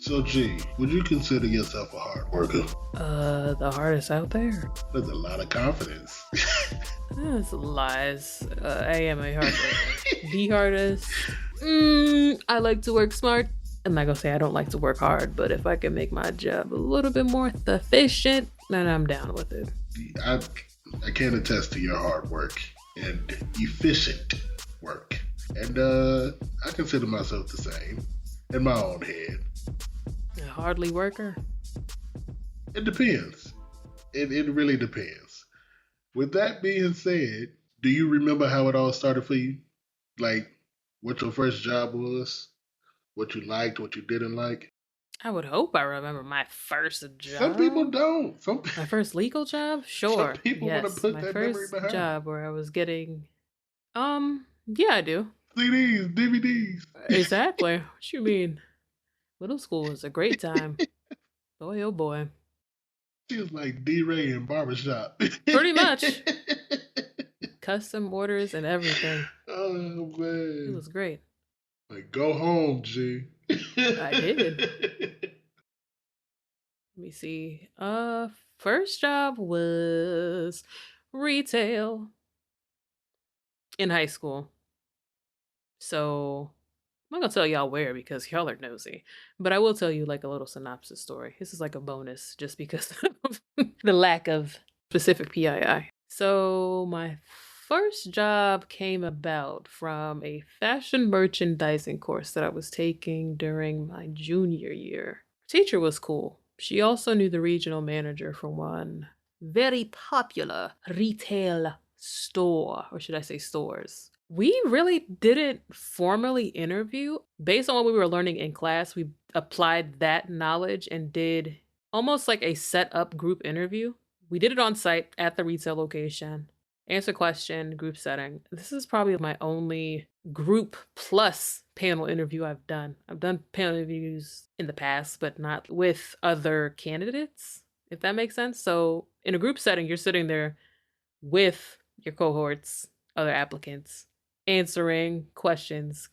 So, G, would you consider yourself a hard worker? The hardest out there? That's a lot of confidence. That's lies. I am a hard worker. The hardest? I like to work smart. I'm not gonna say I don't like to work hard, but if I can make my job a little bit more efficient, then I'm down with it. I can attest to your hard work and efficient work. And I consider myself the same in my own head. A hardly worker? It depends. It really depends. With that being said, do you remember how it all started for you? Like, what your first job was? What you liked, what you didn't like? I would hope I remember my first job. Some people don't. My first legal job? Sure. Some people want to put my that memory first behind. job where I was getting yeah, I do. CDs, DVDs. Exactly. What you mean? Middle school was a great time. Boy, oh boy. She was like D-Ray in Barbershop. Pretty much. Custom orders and everything. Oh, man. It was great. Like, go home, G. I did. Let me see. First job was retail in high school. So I'm not gonna tell y'all where because y'all are nosy, but I will tell you like a little synopsis story. This is like a bonus just because of the lack of specific PII. So my first job came about from a fashion merchandising course that I was taking during my junior year. Teacher was cool. She also knew the regional manager for one very popular retail store, or should I say stores. We really didn't formally interview. Based on what we were learning in class, we applied that knowledge and did almost like a set up group interview. We did it on site at the retail location. Answer question, group setting. This is probably my only group plus panel interview I've done. I've done panel interviews in the past, but not with other candidates, if that makes sense. So in a group setting, you're sitting there with your cohorts, other applicants, answering questions.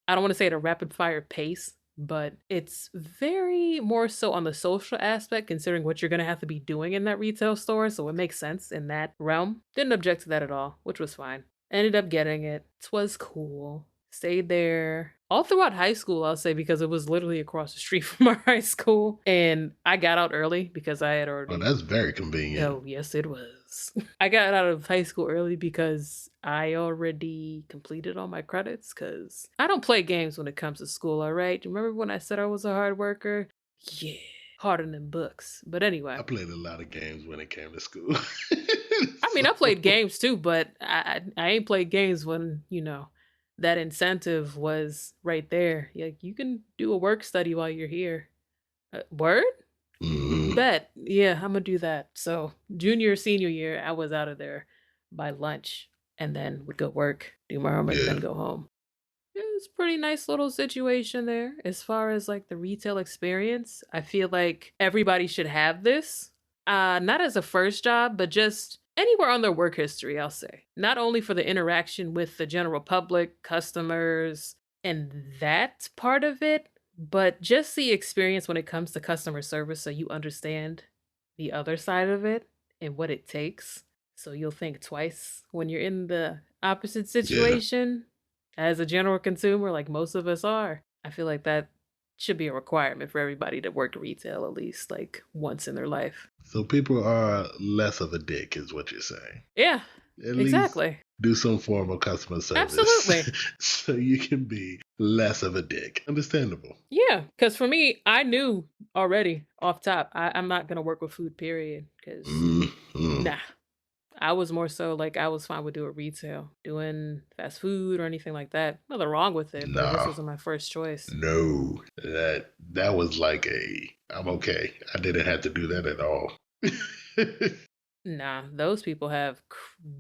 I don't want to say at a rapid fire pace, but it's very more so on the social aspect considering what you're going to have to be doing in that retail store. So it makes sense in that realm. Didn't object to that at all, which was fine. Ended up getting it. It was cool. Stayed there all throughout high school, I'll say, because it was literally across the street from our high school. And I got out early because I had already... Oh, that's very convenient. Oh, yes, it was. I got out of high school early because I already completed all my credits because I don't play games when it comes to school, all right? Remember when I said I was a hard worker? Yeah, harder than books. But anyway. I played a lot of games when it came to school. I mean, I played games too, but I ain't played games when, you know, that incentive was right there. Like, you can do a work study while you're here. Word? Bet. Yeah, I'm gonna do that. So junior, senior year, I was out of there by lunch and then would go work, do my homework, then go home. It was a pretty nice little situation there. As far as like the retail experience, I feel like everybody should have this. Not as a first job, but just anywhere on their work history, I'll say. Not only for the interaction with the general public, customers, and that part of it, but just the experience when it comes to customer service so you understand the other side of it and what it takes. So you'll think twice when you're in the opposite situation as a general consumer, like most of us are. I feel like that should be a requirement for everybody to work retail at least like once in their life. So people are less of a dick is what you're saying. Yeah, exactly. Do some form of customer service. Absolutely. So you can be less of a dick. Understandable. Yeah, because for me, I knew already off top, I'm not going to work with food, period. Because, nah. I was more so like, I was fine with doing retail, doing fast food or anything like that. Nothing wrong with it, but this wasn't my first choice. No, that was like I'm okay. I didn't have to do that at all. Nah, those people have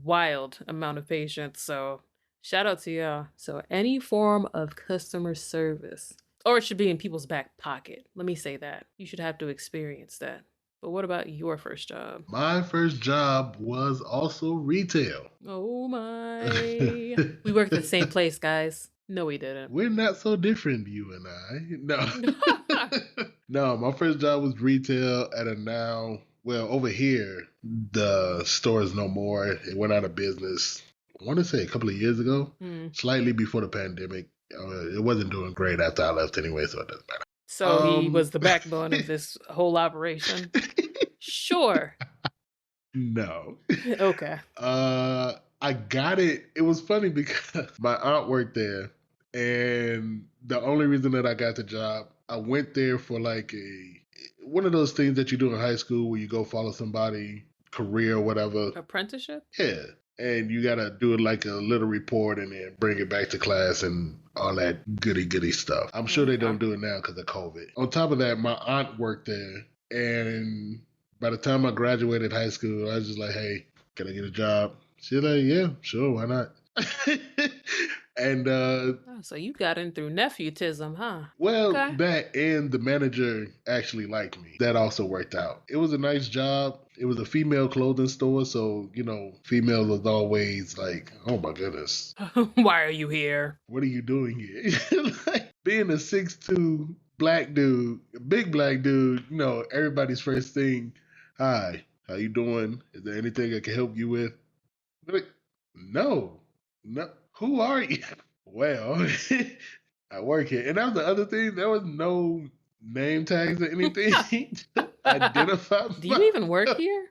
wild amount of patience, so shout out to y'all. So any form of customer service, or it should be in people's back pocket. Let me say that. You should have to experience that. But what about your first job? My first job was also retail. Oh my. We worked at the same place, guys. No, we didn't. We're not so different, you and I. No. No, my first job was retail at a now. Well, over here, the store is no more. It went out of business. I want to say a couple of years ago, Hmm. slightly before the pandemic. It wasn't doing great after I left anyway, so it doesn't matter. So he was the backbone of this whole operation. Sure. No. Okay. I got it. It was funny because my aunt worked there, and the only reason that I got the job, I went there for like a one of those things that you do in high school where you go follow somebody career or whatever. Apprenticeship? Yeah. And you gotta do it like a little report and then bring it back to class and all that goody stuff. I'm sure they don't do it now because of COVID. On top of that, my aunt worked there, and by the time I graduated high school, I was just like, "Hey, can I get a job?" She's like, "Yeah, sure, why not?" And so you got in through nephewtism, huh? well, Okay. that and the manager actually liked me. That also worked out. It was a nice job. It was a female clothing store, so females was always like, "Oh my goodness, Why are you here? what are you doing here?" Like, being a 6'2" black dude, a big black dude, everybody's first thing, "Hi, how you doing? Is there anything I can help you with?" Like, no, no. Who are you? Well, I work here. And that was the other thing. There was no name tags or anything to identify Do you even work here?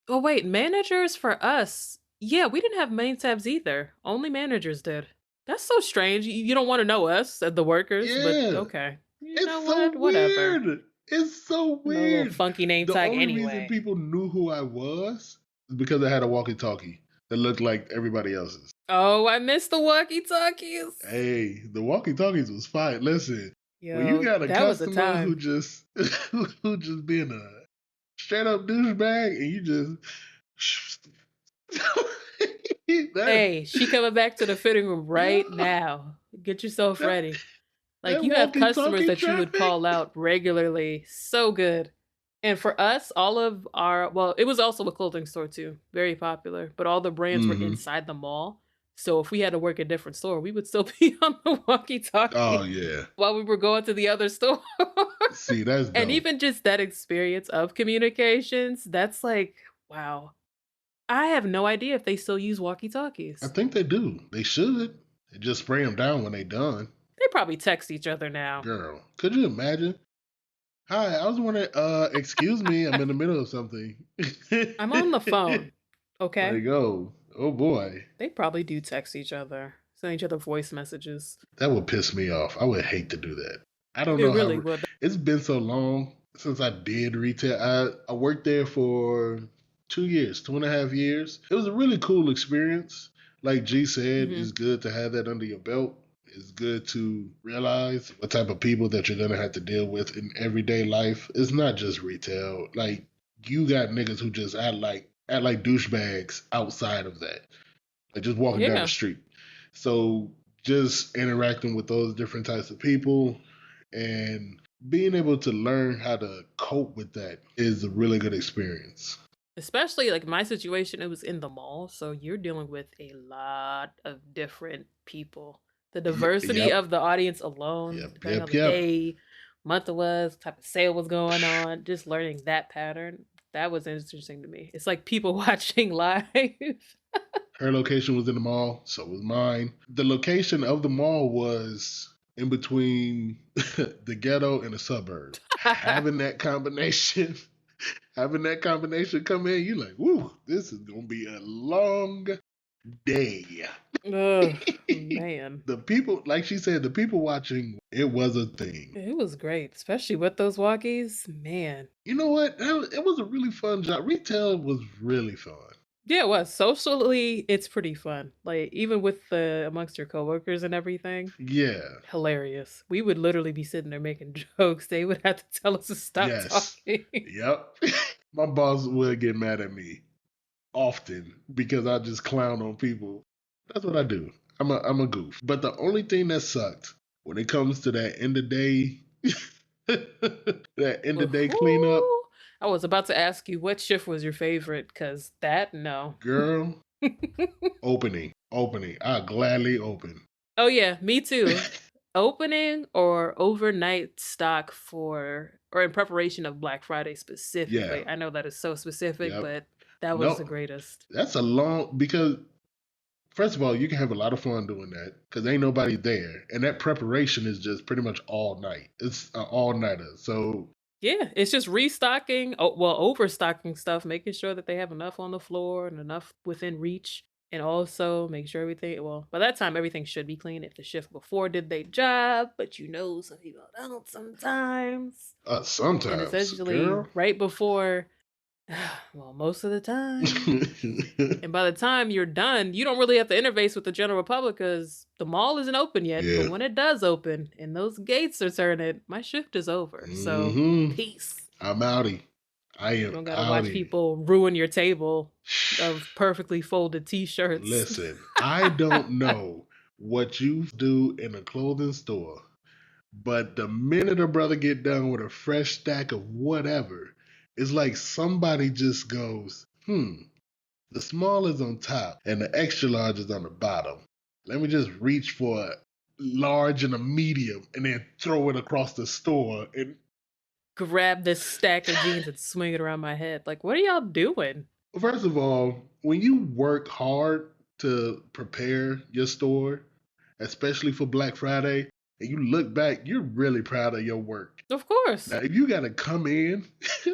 Oh, wait, managers for us. Yeah, we didn't have main tabs either. Only managers did. That's so strange. You don't want to know us, the workers, but Yeah. okay. You It's know so what? Whatever. weird. It's so No little weird. funky name The tag only reason anyway. people knew who I was is because I had a walkie-talkie that looked like everybody else's. Oh, I missed the walkie-talkies. Hey, the walkie-talkies was fine. Listen, when you Yo, got a that was a customer who time. just who just being a straight up douchebag and you just that, Hey, she coming back to the fitting room right now. Get yourself that, ready. Like, that you have customers walkie-talkie that you would traffic. call out regularly. So good. And for us, all of our, well, it was also a clothing store too, very popular, but all the brands were Mm-hmm. inside the mall. So if we had to work a different store, we would still be on the Oh walkie-talkie yeah. while we were going to the other store. See, that's And dope. even just that experience of communications, that's like, wow. I have no idea if they still use I walkie-talkies. think they do. They should. They just spray them down when they done. They probably text each other now. Girl, could you imagine? Hi, I was wondering, excuse me, I'm in the middle of something. I'm on the phone. Okay? There you go. Oh boy. They probably do text each other, send each other voice messages. That would piss me off. I would hate to do that. I don't It know really how. would. It's been so long since I did retail. I worked there for 2 years, 2.5 years. It was a really cool experience. Like G said, Mhm. it's good to have that under your belt. It's good to realize what type of people that you're gonna have to deal with in everyday life. It's not just retail. Like you got niggas who just act like douchebags outside of that. Like just walking down the Yeah. street. So just interacting with those different types of people and being able to learn how to cope with that is a really good experience. Especially like my situation, it was in the mall, so you're dealing with a lot of different people. The diversity Yep, of the audience alone, yep, depending on yep, the yep. day, month it was, type of sale was going on, just learning that pattern, that was interesting to me. It's like people watching live. Her location was in the mall, so was mine. The location of the mall was in between the ghetto and the suburbs. Having that combination, having that combination come in, you're like, woo, this is gonna be a long day. Ugh, man. The people, like she said, the people watching, it was a thing. It was great, especially with those walkies. Man. You know what? It was a really fun job. Retail was really fun. Yeah, it was. Socially, it's pretty fun. Like, even with the amongst your coworkers and everything, Yeah. hilarious. We would literally be sitting there making jokes. They would have to tell us to stop Yes. talking. Yep. My boss would get mad at me often because I just clown on people. That's what I do. I'm a goof. But the only thing that sucked when it comes to that end of day that end of day cleanup, Woohoo! I was about to ask you what shift was your favorite, because that, no. girl, opening. I'll gladly open. Oh, yeah, me too. opening or overnight stock for or in preparation of Black Friday Yeah. specifically? I know that is so specific, Yep. but that was the No, greatest. that's a long because first of all, you can have a lot of fun doing that because ain't nobody there, and that preparation is just pretty much all night. It's an all nighter. So Yeah, it's just restocking, well, overstocking stuff, making sure that they have enough on the floor and enough within reach, and also make sure everything well, by that time, everything should be clean if the shift before did their job, but some people don't sometimes. And sometimes, essentially, girl. right before well, most of the time. And by the time you're done, you don't really have to interface with the general public because the mall isn't open yet. But Yeah. when it does open and those gates are turning, my shift is over. So, peace. I'm outie. I You am don't got to watch outie. people ruin your table of perfectly folded t-shirts. Listen, I don't know what you do in a clothing store, but the minute a brother get done with a fresh stack of whatever, it's like somebody just goes, the small is on top and the extra large is on the bottom. Let me just reach for a large and a medium and then throw it across the store and Grab this stack of jeans and swing it around my head. Like, what are y'all doing? first of all, when you work hard to prepare your store, especially for Black Friday, and you look back, you're really proud of your work. Of course. Now, if you got to come in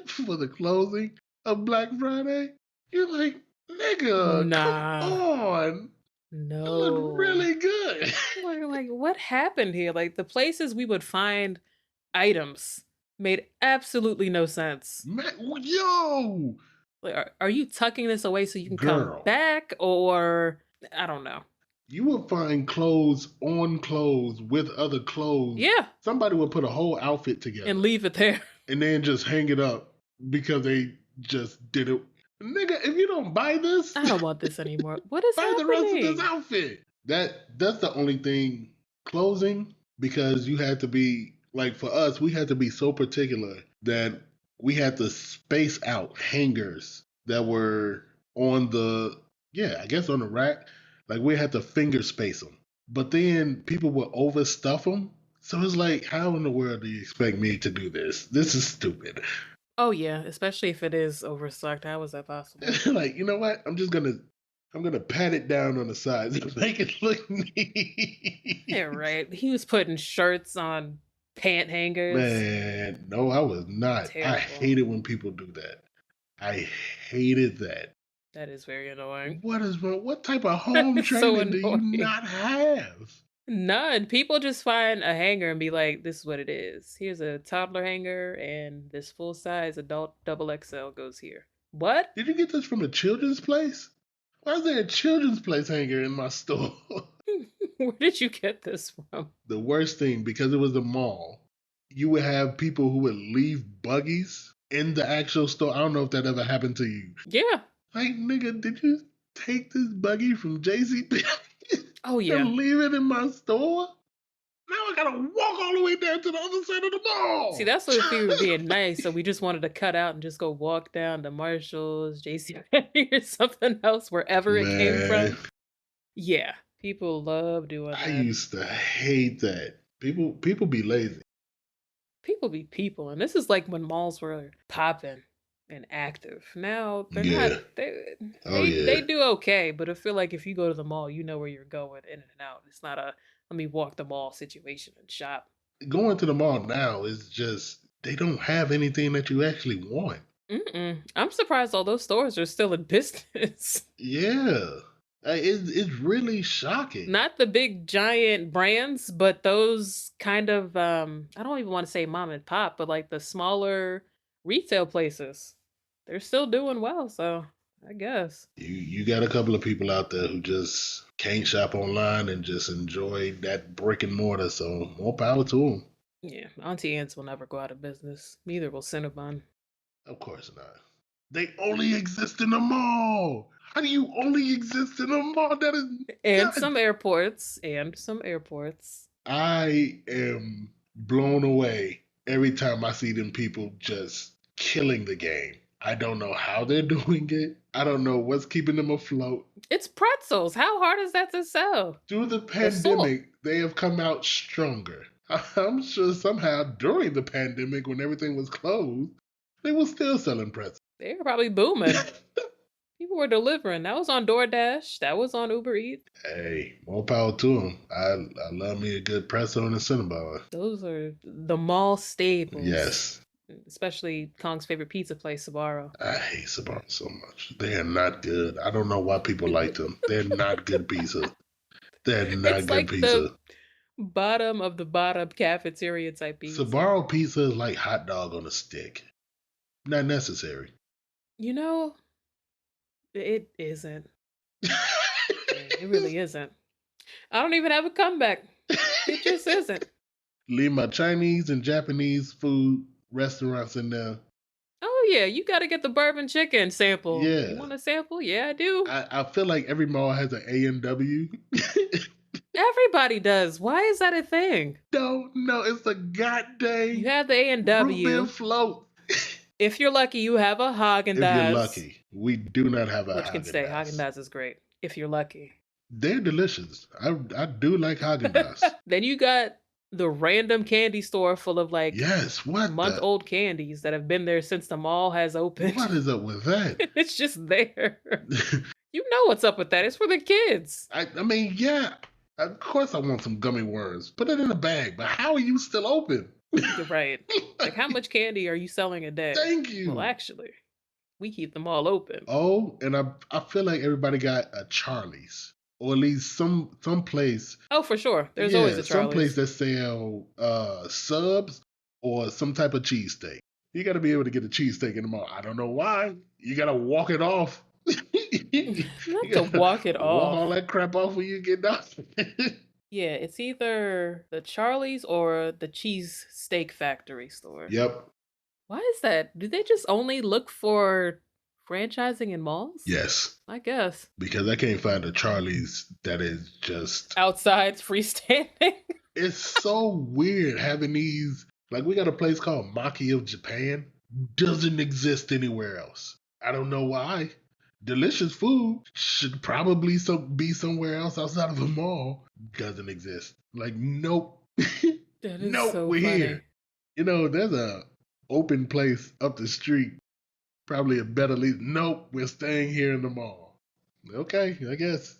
for the closing of Black Friday, you're like, nigga, Nah. come on. No. It looked really good. like, what happened here? Like, the places we would find items made absolutely no sense. Man, yo! Like, are you tucking this away so you can Girl. come back? Or, I don't know. You will find clothes on clothes with other clothes. Yeah. Somebody will put a whole outfit together. And leave it there. And then just hang it up because they just did it. Nigga, if you don't buy this, I don't want this anymore. What is buy happening? the rest of this outfit. That's the only thing closing because you had to be like for us, we had to be so particular that we had to space out hangers that were on the I guess on the rack. Like we had to finger space them. But then people would overstuff them. So it's like, how in the world do you expect me to do this? This is stupid. Oh yeah, especially if it is overstocked. How is that possible? Like, you know what? I'm gonna pat it down on the sides and make it look neat. Yeah, right. He was putting shirts on pant hangers. Man, no, I was not. Terrible. I hated when people do that. I hated that. That is very annoying. What is wrong? What type of home training do you not have? None. People just find a hanger and be like, this is what it is. Here's a toddler hanger and this full size adult double XL goes here. What? Did you get this from a children's place? Why is there a children's place hanger in my store? Where did you get this from? The worst thing, because it was a mall, you would have people who would leave buggies in the actual store. I don't know if that ever happened to you. Yeah. Like, nigga, did you take this buggy from JCP? Oh, yeah. And leave it in my store? Now I gotta walk all the way down to the other side of the mall. See, that's what we were being nice. So we just wanted to cut out and just go walk down to Marshall's, JCPenney, or something else, wherever it came from. Yeah, people love doing that. I used to hate that. People be lazy. People be people, and this is like when malls were popping and active. Now they're not. They do okay, but I feel like if you go to the mall, you know where you're going in and out. It's not a let me walk the mall situation and shop. Going to the mall now is just they don't have anything that you actually want. I'm surprised all those stores are still in business. Yeah. It's really shocking. Not the big giant brands, but those kind of I don't even want to say mom and pop, but like the smaller retail places. They're still doing well, so I guess. You got a couple of people out there who just can't shop online and just enjoy that brick and mortar, so more power to them. Yeah, Auntie Anne's will never go out of business. Neither will Cinnabon. Of course not. They only exist in the mall. How do you only exist in a mall? That is and some airports. I am blown away every time I see them people just killing the game. I don't know how they're doing it. I don't know what's keeping them afloat. It's pretzels. How hard is that to sell? Through the The salt. pandemic, they have come out stronger. I'm sure somehow during the pandemic, when everything was closed, they were still selling pretzels. They were probably booming. People were delivering. That was on DoorDash. That was on Uber Eats. Hey, more power to them. I love me a good pretzel and a Cinnabon. Those are the mall staples. Yes. Especially Kong's favorite pizza place, Sbarro. I hate Sbarro so much. They are not good. I don't know why people like them. They're not good pizza. They're not It's good like pizza. the bottom of the bottom cafeteria type pizza. Sbarro pizza is like hot dog on a stick. Not necessary. You know, it isn't. It really isn't. I don't even have a comeback. It just isn't. Leave my Chinese and Japanese food restaurants in there. Oh yeah, you got to get the bourbon chicken sample. Yeah. You want a sample? Yeah, I do. I feel like every mall has an A&W. Everybody does. Why is that a thing? Don't know. It's a goddamn You have the root beer A&W. float. If you're lucky, you have a Haagen-Dazs. If you're lucky. We do not have a Which can say Haagen-Dazs. Haagen-Dazs is great. If you're lucky. They're delicious. I do like Haagen-Dazs. Then you got the random candy store full of like Yes, what month-old candies that have been there since the mall has opened. What is up with that? It's just there. You know what's up with that. It's for the kids. I mean, yeah. Of course I want some gummy worms. Put it in a bag. But how are you still open? You're right. Like, how much candy are you selling a day? Thank you. Well, actually, we keep them all open. Oh, and I feel like everybody got a Charlie's. Or at least some place. Oh, for sure. There's always a some place Charlie's. that sell subs or some type of cheesesteak. You got to be able to get a cheesesteak in the mall. I don't know why. You got to walk it off. Not to walk it Walk off. all that crap off when you get done. Yeah, it's either the Charlie's or the Cheese Steak Factory store. Yep. Why is that? Do they just only look for franchising in malls? Yes. I guess. Because I can't find a Charlie's that is just Outside, freestanding. It's so weird having these. Like, we got a place called Maki of Japan. Doesn't exist anywhere else. I don't know why. Delicious food should probably be somewhere else outside of the mall. Doesn't exist. Like, nope. That is Nope, so we're funny. here. You know, there's a open place up the street. Probably a better lease. Nope, we're staying here in the mall. Okay, I guess.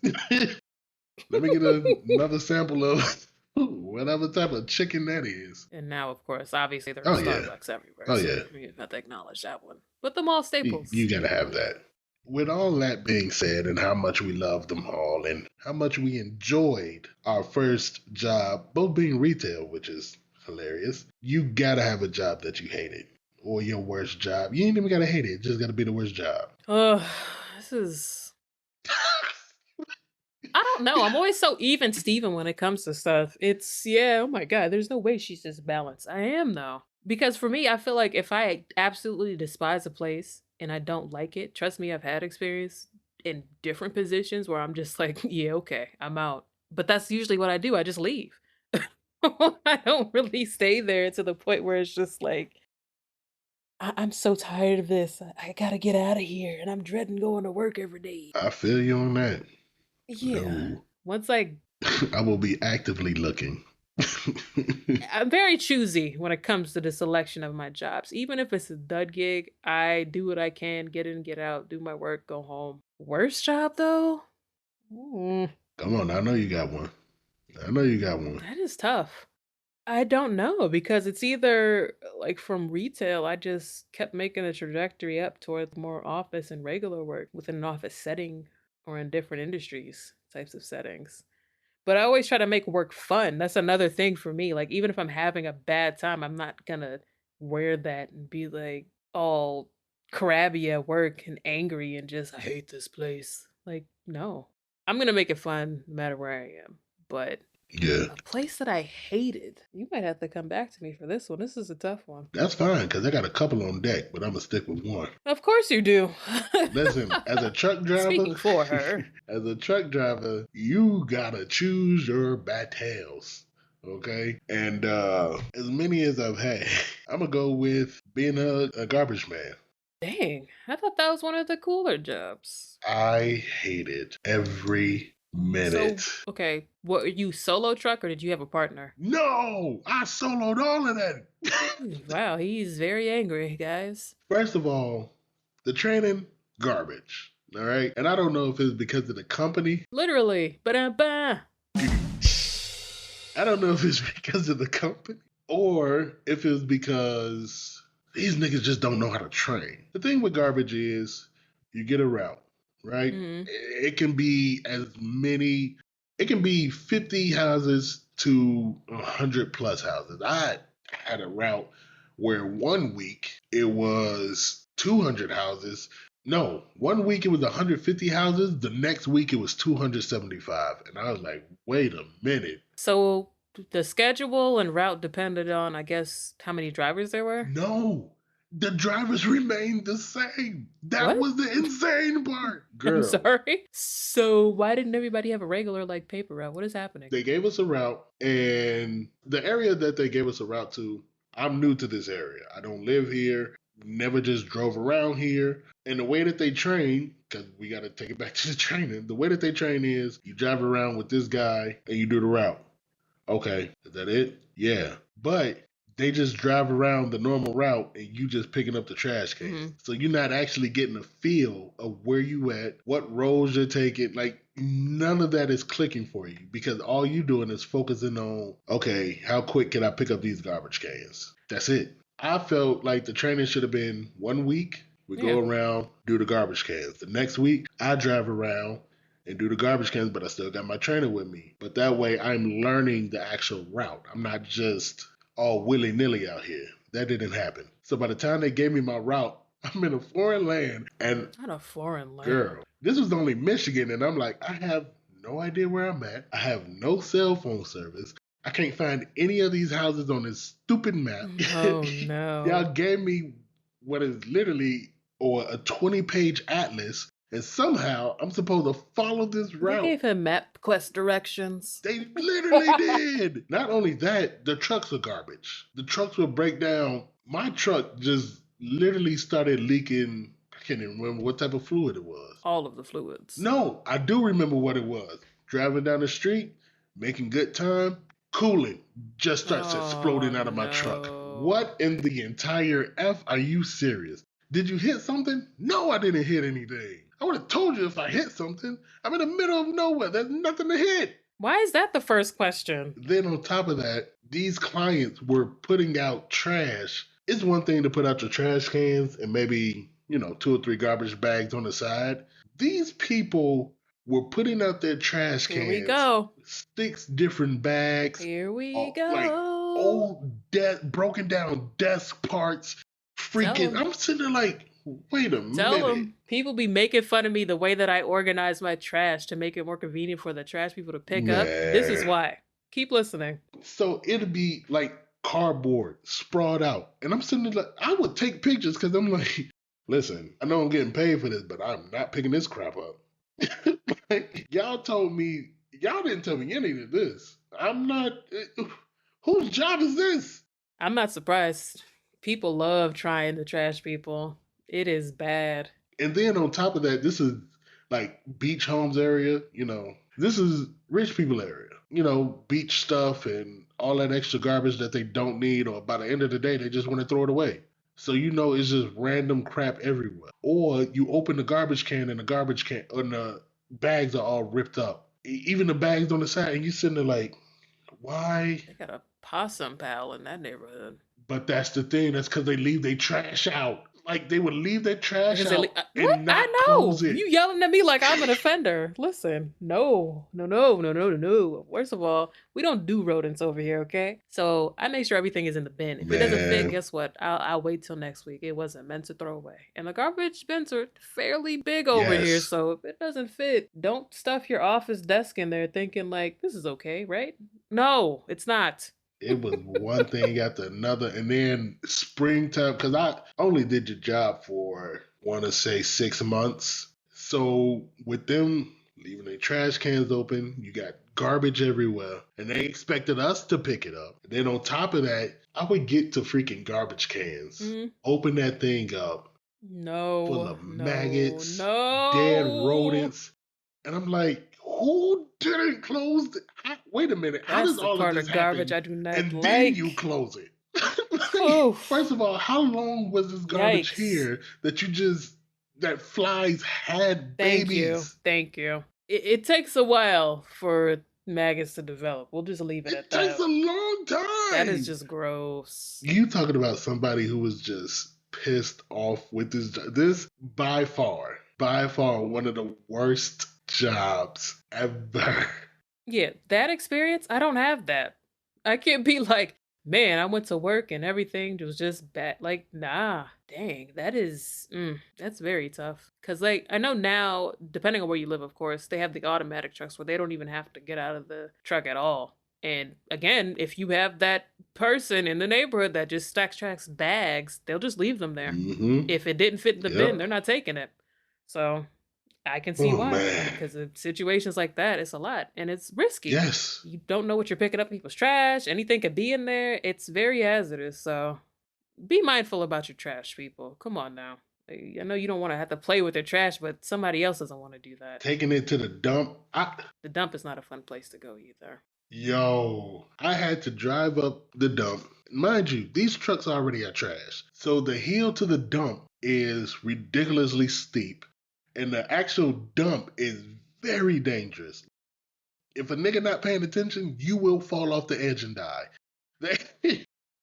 Let me get another sample of whatever type of chicken that is. And now, of course, obviously there Oh, are yeah. Starbucks everywhere. Oh, so yeah. we have to acknowledge that one. But the mall staples. You gotta have that. With all that being said, and how much we love them all, and how much we enjoyed our first job, both being retail, which is hilarious, you gotta have a job that you hated. Or your worst job. You ain't even gotta hate it, it just gotta be the worst job. This is. I don't know. I'm always so even Steven when it comes to stuff. It's, yeah, oh my God, there's no way she's just balanced. I am, though. Because for me, I feel like if I absolutely despise a place and I don't like it, trust me, I've had experience in different positions where I'm just like, yeah, okay, I'm out. But that's usually what I do. I just leave. I don't really stay there to the point where it's just like, I'm so tired of this. I gotta get out of here, and I'm dreading going to work every day. I feel you on that. Yeah. No. Once I will be actively looking. I'm very choosy when it comes to the selection of my jobs. Even if it's a dud gig, I do what I can, get in, get out, do my work, go home. Worst job though? Come on, I know you got one. That is tough. I don't know because it's either like from retail, I just kept making a trajectory up towards more office and regular work within an office setting or in different industries, types of settings. But I always try to make work fun. That's another thing for me. Like, even if I'm having a bad time, I'm not gonna wear that and be like all crabby at work and angry and just, I hate this place. Like, no. I'm gonna make it fun no matter where I am. But Yeah. a place that I hated, you might have to come back to me for this one. This is a tough one. That's fine, because I got a couple on deck, but I'm going to stick with one. Of course you do. Listen, as a truck driver, Speaking for her. As a truck driver, you gotta choose your battles. Okay? And as many as I've had, I'm gonna go with being a garbage man. Dang, I thought that was one of the cooler jobs. I hated every minute. So, okay, what, are you solo truck or did you have a partner? No, I soloed all of that. Wow, he's very angry, guys. First of all, the training, garbage. All right. And I don't know if it's because of the company. Literally. Ba-da-ba. I don't know if it's because of the company or if it's because these niggas just don't know how to train. The thing with garbage is you get a route, right? Mhm. It can be it can be 50 houses to 100 plus houses. I had a route where 1 week it was 200 houses. No, 1 week it was 150 houses. The next week it was 275. And I was like, wait a minute. So the schedule and route depended on, I guess, how many drivers there were? No, the drivers remained the same. That What? was the insane part. I'm Girl, sorry. So why didn't everybody have a regular like paper route? What is happening? they gave us a route, and the area that they gave us a route to, I'm new to this area. I don't live here, never just drove around here. And the way that they train, because we got to take it back to the training, the way that they train is you drive around with this guy and you do the route. Okay, is that it? Yeah. But they just drive around the normal route and you just picking up the trash can. Mhm. So you're not actually getting a feel of where you at, what roads you're taking. Like none of that is clicking for you because all you doing is focusing on, okay, how quick can I pick up these garbage cans? That's it. I felt like the training should have been 1 week. We Yeah. go around, do the garbage cans. The next week, I drive around and do the garbage cans, but I still got my trainer with me. But that way, I'm learning the actual route. I'm not just all willy nilly out here. That didn't happen. So by the time they gave me my route, I'm in a foreign land, and Not a foreign land. girl, this was only Michigan, and I'm like, I have no idea where I'm at. I have no cell phone service. I can't find any of these houses on this stupid map. Oh no. Y'all gave me what is literally or a 20-page atlas, and somehow I'm supposed to follow this They route. gave him MapQuest directions. They literally did. Not only that, the trucks are garbage. The trucks will break down. My truck just literally started leaking. I can't even remember what type of fluid it was. All of the fluids. No, I do remember what it was. Driving down the street, making good time, coolant just starts exploding out of my truck. no. What in the entire F are you serious? Did you hit something? No, I didn't hit anything. I would have told you if I hit something. I'm in the middle of nowhere. There's nothing to hit. Why is that the first question? Then on top of that, these clients were putting out trash. It's one thing to put out your trash cans and maybe, 2 or 3 garbage bags on the side. These people were putting out their trash cans. Here we go. 6 different bags. Here we Oh, go. like, old, broken down desk parts. Freaking, 'em. I'm sitting there like, wait a Tell minute. them. People be making fun of me the way that I organize my trash to make it more convenient for the trash people to pick up. This is Man. why. Keep listening. So it'd be like cardboard sprawled out. And I'm sitting there like, I would take pictures because I'm like, listen, I know I'm getting paid for this, but I'm not picking this crap up. Like, y'all didn't tell me any of this. I'm not, whose job is this? I'm not surprised. People love trying to trash people. It is bad. And then on top of that, this is like beach homes area, this is rich people area, beach stuff and all that extra garbage that they don't need, or by the end of the day, they just want to throw it away. So, it's just random crap everywhere. Or you open the garbage can and the bags are all ripped up. Even the bags on the side, and you're sitting there like, why? They got a possum pal in that neighborhood. But that's the thing. That's because they leave their trash out. Like, they would leave their trash Because they out what? and not I know. close it. You yelling at me like I'm an offender. Listen, no. First of all, we don't do rodents over here, okay? So I make sure everything is in the bin. If it doesn't fit, Man. guess what? I'll wait till next week. It wasn't meant to throw away. And the garbage bins are fairly big over here, Yes. so if it doesn't fit, don't stuff your office desk in there thinking like this is okay, right? No, it's not. It was one thing after another. And then springtime, because I only did your job for, want to say, 6 months. So with them leaving their trash cans open, you got garbage everywhere. And they expected us to pick it up. And then on top of that, I would get to freaking garbage cans, Mhm. open that thing up, full No, of no, maggots, dead no. rodents. And I'm like, who didn't close wait a minute, how That's does the all of part this of garbage happen I do not and then you like. close it? Like, Oof. first of all, how long was this garbage Yikes. here that that flies had Thank you. babies? Thank you. It takes a while for maggots to develop. We'll just leave it It at takes that. a long That is time. just gross. You talking about somebody who was just pissed off with this by far one of the worst jobs ever. Yeah, that experience, I don't have that. I can't be like, man, I went to work and everything was just bad. Like, nah, dang, that's very tough. Cause like, I know now, depending on where you live, of course, they have the automatic trucks where they don't even have to get out of the truck at all. And again, if you have that person in the neighborhood that just stacks tracks bags, they'll just leave them there. Mm-hmm. If it didn't fit in the bin, Yep. they're not taking it. So I can see Oh why, man. because of situations like that, it's a lot and it's risky. Yes. You don't know what you're picking up in people's trash. Anything could be in there. It's very hazardous. So be mindful about your trash, people. Come on now. I know you don't want to have to play with their trash, but somebody else doesn't want to do that. Taking it to the dump. The dump is not a fun place to go either. I had to drive up the dump. Mind you, these trucks already are trash. So the hill to the dump is ridiculously steep. And the actual dump is very dangerous. If a nigga not paying attention, you will fall off the edge and die.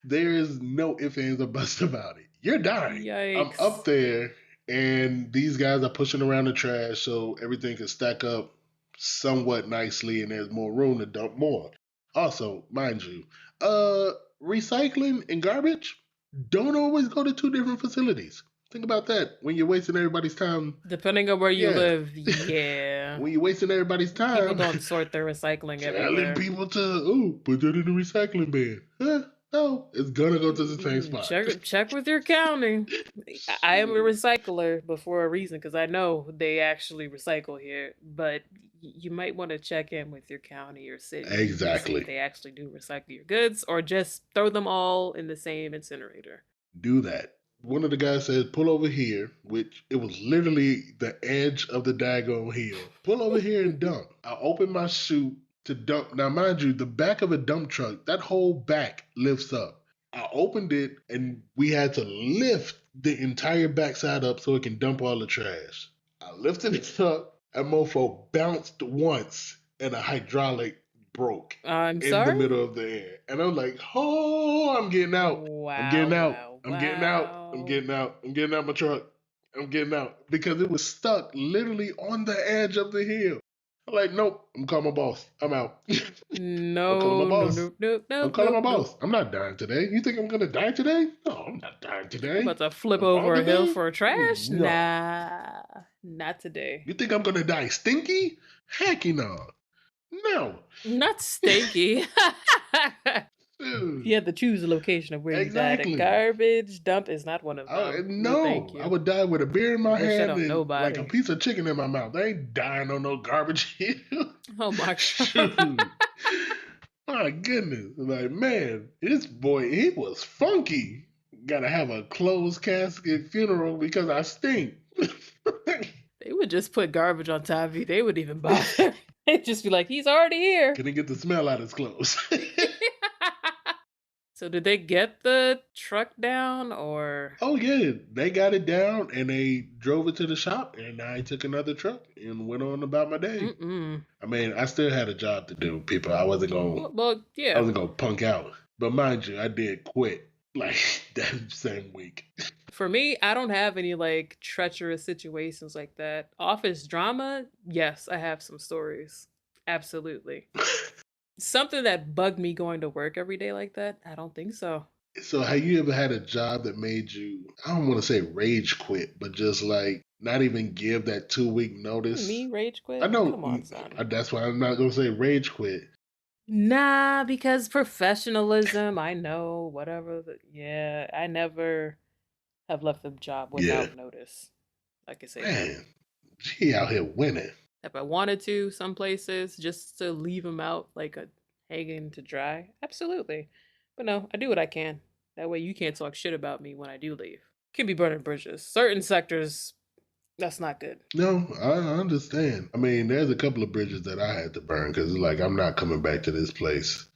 There is no ifs, ands, or buts about it. You're dying. I'm up Yikes. there, and these guys are pushing around the trash so everything can stack up somewhat nicely, and there's more room to dump more. Also, mind you, recycling and garbage don't always go to two different facilities. Think about that when you're wasting everybody's time. Depending on where you Yeah, live, yeah. when you're wasting everybody's People time, don't sort their recycling telling everywhere. people to put that in the recycling bin. Huh? No, it's gonna go to the same spot. Check with your county. I am a recycler, but for a reason, because I know they actually recycle here. But you might want to check in with your county or city to see if Exactly. they actually do recycle your goods, or just throw them all in the same incinerator. Do that. One of the guys said, pull over here, which it was literally the edge of the daggone hill. Pull over here and dump. I opened my chute to dump. Now, mind you, the back of a dump truck, that whole back lifts up. I opened it and we had to lift the entire backside up so it can dump all the trash. I lifted it up, and mofo bounced once and a hydraulic broke I'm in the sorry? middle of the air. And I'm like, oh, I'm getting out. I'm Wow, getting out. wow, I'm getting out. I'm wow. getting out. I'm getting out my truck. I'm getting out because it was stuck literally on the edge of the hill. I'm like, nope. I'm calling my boss. I'm out. I'm calling my No, no, boss. no, no, I'm no, calling no, my no. boss. I'm not dying today. You think I'm gonna die today? No, I'm not dying I'm today. about to flip Of all over a bill day? for trash? No. Nah, not today. You think I'm gonna die stinky? Heck no. No. Not stinky. If you Dude, had to choose a location of where you died, a exactly. garbage dump is not one of them. No, thank No, I you. would die with a beer in my Wish that hand on and like a nobody. piece of chicken in my mouth. I ain't dying on no garbage hill. Oh my god. Shoot. My goodness. Like, man, this boy, he was funky. Gotta have a closed casket funeral because I stink. They would just put garbage on top of you. They wouldn't even bother. They'd just be like, he's already here. Couldn't get the smell out of his clothes. So did they get the truck down or Oh yeah, they got it down and they drove it to the shop, and I took another truck and went on about my day. mm-mm. I mean, I still had a job to do, people. Well, I yeah. wasn't gonna punk out. But mind you, I did quit like that same week. For me, I don't have any like treacherous situations like that. Office drama, yes, I have some stories. Absolutely. Something that bugged me going to work every day like that? I don't think so. So have you ever had a job that made you, I don't want to say rage quit, but just like not even give that 2 week Me notice? rage I quit? know Come on, son. that's why I'm not gonna say rage quit. Nah, because professionalism, I know, whatever. Yeah, I never have left a job Yeah. without notice. I can say that. Man, she out here winning. If I wanted to, some places, just to leave them out like a hanging to dry, absolutely. But no, I do what I can. That way you can't talk shit about me when I do leave. Can be burning bridges. Certain sectors, that's not good. No, I understand. I mean, there's a couple of bridges that I had to burn because, like, I'm not coming back to this place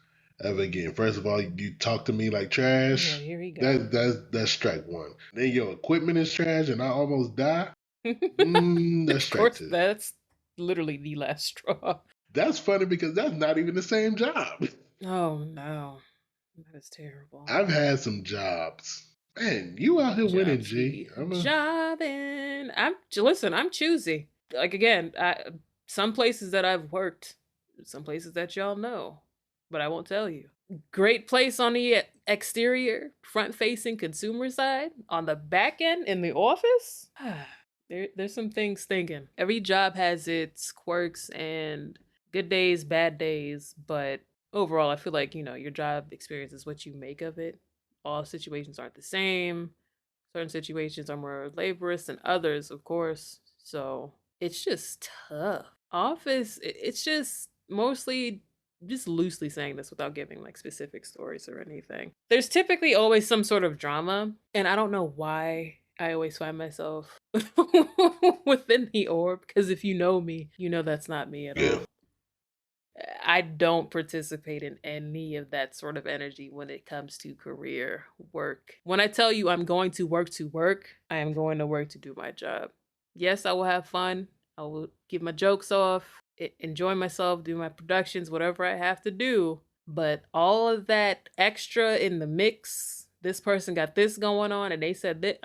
ever again. First of all, you talk to me like Oh, trash. here we go. That's strike one. Then your equipment is trash, and I almost die. That's Of strike course, two. that's literally the last straw. That's funny because that's not even the same job. Oh no, that is terrible. I've had some jobs. Man, you out here winning, G. Jobbing. Listen. I'm choosy. Like again, some places that I've worked, some places that y'all know, but I won't tell you. Great place on the exterior, front-facing consumer side. On the back end in the office, there's some things thinking. Every job has its quirks and good days, bad days, but overall, I feel like your job experience is what you make of it. All situations aren't the same. Certain situations are more laborious than others, of course. So it's just tough. Office, it's just mostly just loosely saying this without giving like specific stories or anything. There's typically always some sort of drama, and I don't know why I always find myself within the orb, because if you know me, you know that's not me at all. I don't participate in any of that sort of energy when it comes to career work. When I tell you I'm going to work, I am going to work to do my job. Yes, I will have fun. I will get my jokes off, enjoy myself, do my productions, whatever I have to do. But all of that extra in the mix, this person got this going on and they said that,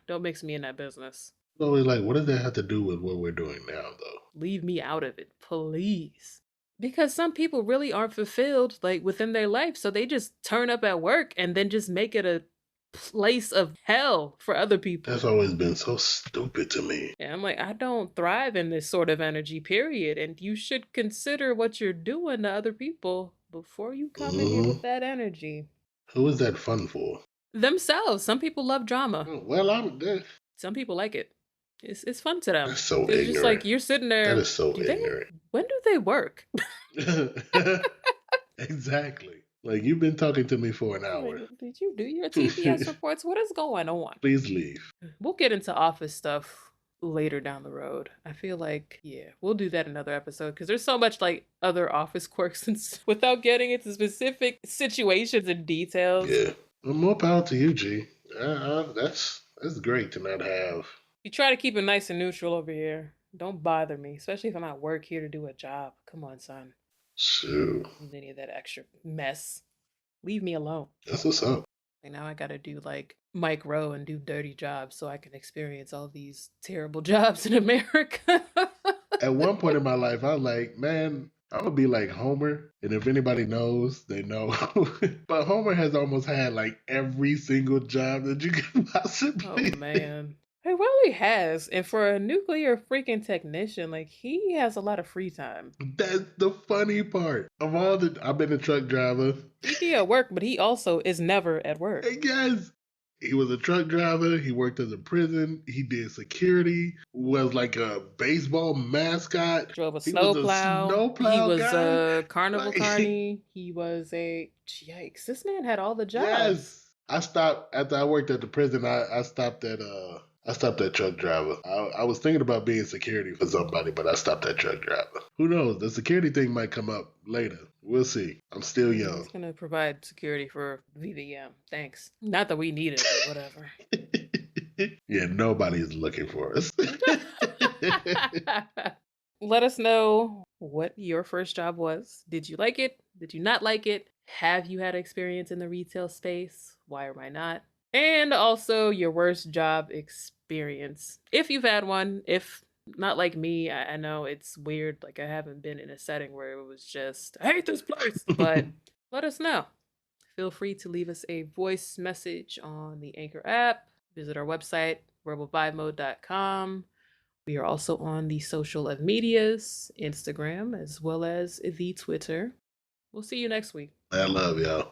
don't mix me in that business. So it's like, what does that have to do with what we're doing now, though? Leave me out of it, please. Because some people really aren't fulfilled like within their life, so they just turn up at work and then just make it a place of hell for other people. That's always been so stupid to me. Yeah, I'm like, I don't thrive in this sort of energy, period. And you should consider what you're doing to other people before you come in here with that energy. Who is that fun for? Themselves. Some people love drama. Well, I'm there. Some people like it. It's fun to them. That's so It's ignorant. just like you're sitting there. That is so ignorant. When do they work? Exactly. Like, you've been talking to me for an hour. Did you do your TPS reports? What is going on? Please leave. We'll get into office stuff later down the road. I feel like, yeah, we'll do that in another episode because there's so much like other office quirks and without getting into specific situations and details. Yeah. Well, more power to you, G. That's great to not have. You try to keep it nice and neutral over here. Don't bother me, especially if I'm at work here to do a job. Come on, son. Shoot. Any of that extra mess. Leave me alone. That's what's up. And now I gotta do like Mike Rowe and do dirty jobs so I can experience all these terrible jobs in America. At one point in my life, I was like, man, I'm gonna be like Homer, and if anybody knows, they know. But Homer has almost had like every single job that you can possibly. Oh man. He really has. And for a nuclear freaking technician, like he has a lot of free time. That's the funny part. I've been a truck driver. He be at work, but he also is never at work. Yes. He was a truck driver. He worked as a prison. He did security. Was like a baseball mascot. Drove a snowplow. He was guy. A carnival carny. He was a yikes. This man had all the jobs. Yes. I stopped after I worked at the prison. I stopped at truck driver. I was thinking about being security for somebody, but I stopped at truck driver. Who knows? The security thing might come up later. We'll see. I'm still young. He's gonna provide security for VVM. Thanks. Not that we need it, but whatever. Yeah, nobody's looking for us. Let us know what your first job was. Did you like it? Did you not like it? Have you had experience in the retail space? Why or why not? And also your worst job experience. If you've had one, if not like me, I know it's weird. Like I haven't been in a setting where it was just, I hate this place. But let us know. Feel free to leave us a voice message on the Anchor app. Visit our website, rebelvibemode.com. We are also on the social medias, Instagram, as well as the Twitter. We'll see you next week. I love y'all.